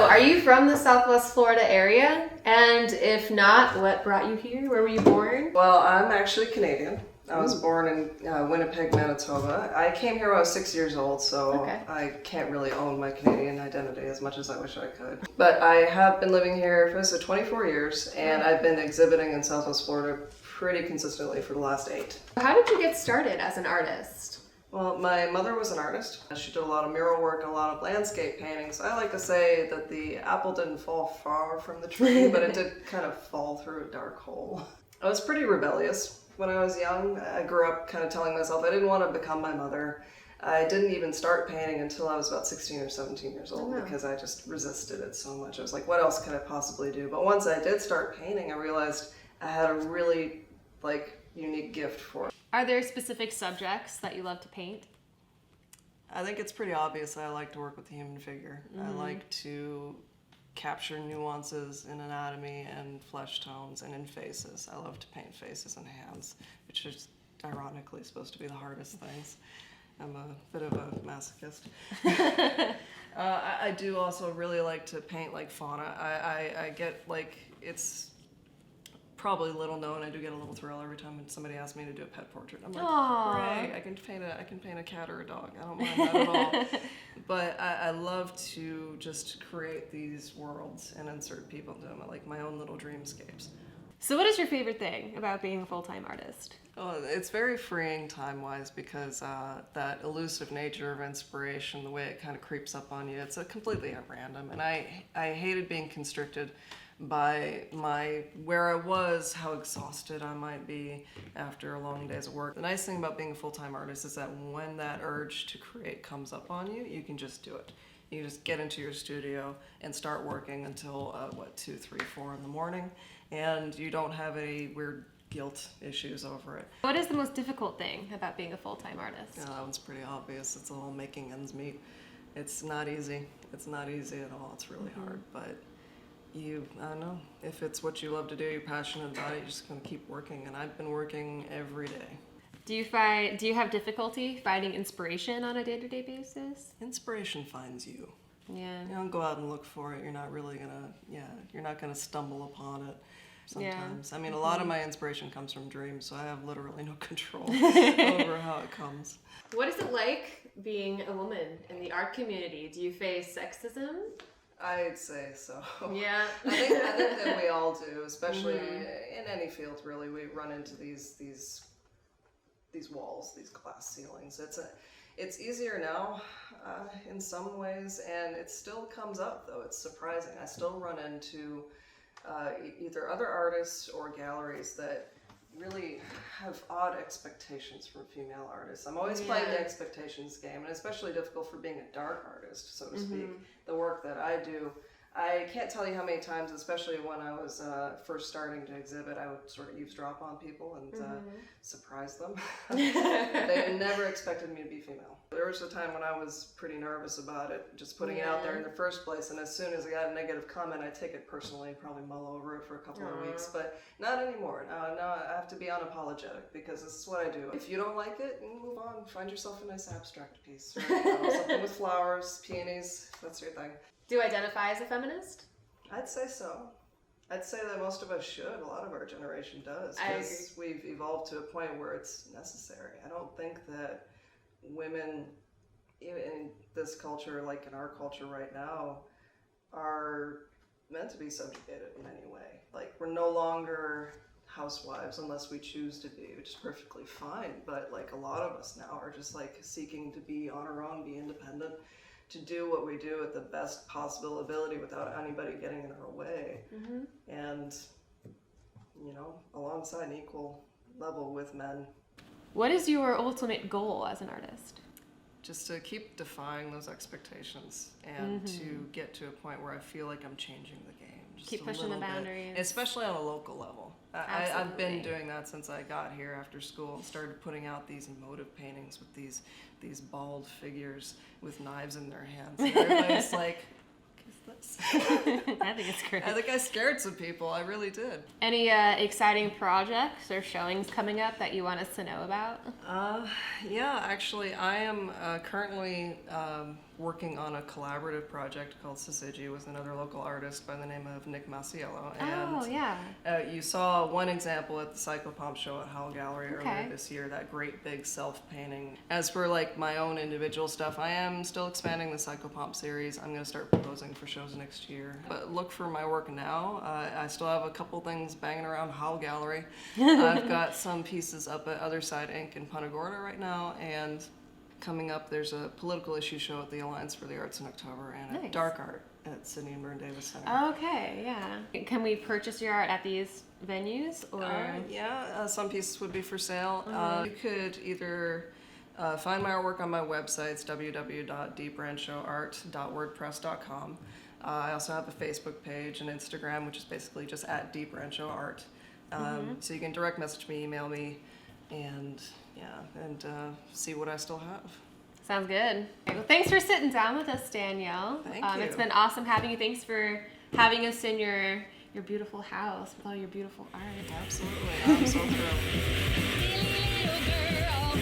are you from the Southwest Florida area? And if not, what brought you here? Where were you born? Well, I'm actually Canadian. I was born in Winnipeg, Manitoba. I came here when I was 6 years old, so I can't really own my Canadian identity as much as I wish I could. But I have been living here for 24 years, and I've been exhibiting in Southwest Florida pretty consistently for the last 8. How did you get started as an artist? Well, my mother was an artist. She did a lot of mural work and a lot of landscape paintings. I like to say that the apple didn't fall far from the tree, but it did kind of fall through a dark hole. I was pretty rebellious when I was young. I grew up kind of telling myself I didn't want to become my mother. I didn't even start painting until I was about 16 or 17 years old because I just resisted it so much. I was like, what else could I possibly do? But once I did start painting, I realized I had a really unique gift for it. Are there specific subjects that you love to paint? I think it's pretty obvious I like to work with the human figure. I like to capture nuances in anatomy and flesh tones and in faces. I love to paint faces and hands, which is ironically supposed to be the hardest things. I'm a bit of a masochist. I do also really like to paint fauna. I get it's probably little known. I do get a little thrill every time somebody asks me to do a pet portrait. I'm like, great! I can paint a cat or a dog. I don't mind that at all. But I love to just create these worlds and insert people into them. I like my own little dreamscapes. So what is your favorite thing about being a full-time artist? Oh, it's very freeing time-wise because that elusive nature of inspiration, the way it kind of creeps up on you, it's completely at random. And I hated being constricted by where I was, how exhausted I might be after a long days of work. The nice thing about being a full-time artist is that when that urge to create comes up on you, you can just do it. You just get into your studio and start working until 2, 3, 4 in the morning, and you don't have any weird guilt issues over it. What is the most difficult thing about being a full-time artist? Yeah, that one's pretty obvious. It's all making ends meet. It's not easy. It's not easy at all. It's really hard, but I don't know, if it's what you love to do, you're passionate about it, you're just going to keep working, and I've been working every day. Do you have difficulty finding inspiration on a day-to-day basis? Inspiration finds you. Yeah. You don't go out and look for it. You're not really you're not going to stumble upon it sometimes. Yeah. I mean, a lot of my inspiration comes from dreams, so I have literally no control over how it comes. What is it like being a woman in the art community? Do you face sexism? I'd say so. Yeah. I think that we all do, especially in any field, really. We run into these walls, these glass ceilings. It's easier now in some ways, and it still comes up, though. It's surprising. I still run into either other artists or galleries that really have odd expectations from female artists. I'm always playing the expectations game, and especially difficult for being a dark artist, so to speak. The work that I do, I can't tell you how many times, especially when I was first starting to exhibit, I would sort of eavesdrop on people and surprise them. They never expected me to be female. There was a time when I was pretty nervous about it, just putting it out there in the first place, and as soon as I got a negative comment, I'd take it personally and probably mull over it for a couple of weeks, but not anymore. Now I have to be unapologetic, because this is what I do. If you don't like it, move on. Find yourself a nice abstract piece. Or, something with flowers, peonies, if that's your thing. Do you identify as a feminist? I'd say so. I'd say that most of us should. A lot of our generation does. I agree. Because we've evolved to a point where it's necessary. I don't think that women in this culture, like in our culture right now, are meant to be subjugated in any way. Like, we're no longer housewives unless we choose to be, which is perfectly fine. But a lot of us now are just seeking to be on our own, be independent, to do what we do at the best possible ability without anybody getting in our way. And, alongside an equal level with men. What is your ultimate goal as an artist? Just to keep defying those expectations and to get to a point where I feel like I'm changing the game. Just keep pushing the boundaries. Especially on a local level. I've been doing that since I got here after school and started putting out these emotive paintings with these bald figures with knives in their hands. And everybody's like, what is this? I think it's great. I think I scared some people. I really did. Any exciting projects or showings coming up that you want us to know about? Yeah, actually, I am currently working on a collaborative project called Syzygy with another local artist by the name of Nick Masiello. Oh, yeah. You saw one example at the Psychopomp show at Howell Gallery Okay. earlier this year, that great big self-painting. As for like my own individual stuff, I am still expanding the Psychopomp series. I'm going to start proposing for shows next year. But look for my work now. I still have a couple things banging around Howell Gallery. I've got some pieces up at Other Side Inc. in Punta Gorda right now, and coming up there's a political issue show at the Alliance for the Arts in October, and Nice. at Dark Art at Sidney and Byrne Davis Center. Okay, yeah. Can we purchase your art at these venues, or? Some pieces would be for sale. You could either find my artwork on my website. It's www.dbranchowart.wordpress.com. I also have a Facebook page and Instagram, which is basically just at dbranchowart. So you can direct message me, email me, and see what I still have. Sounds good. Okay, well, thanks for sitting down with us, Danielle. Thank you. It's been awesome having you. Thanks for having us in your beautiful house with all your beautiful art. Absolutely. I'm so thrilled. Silly little girl.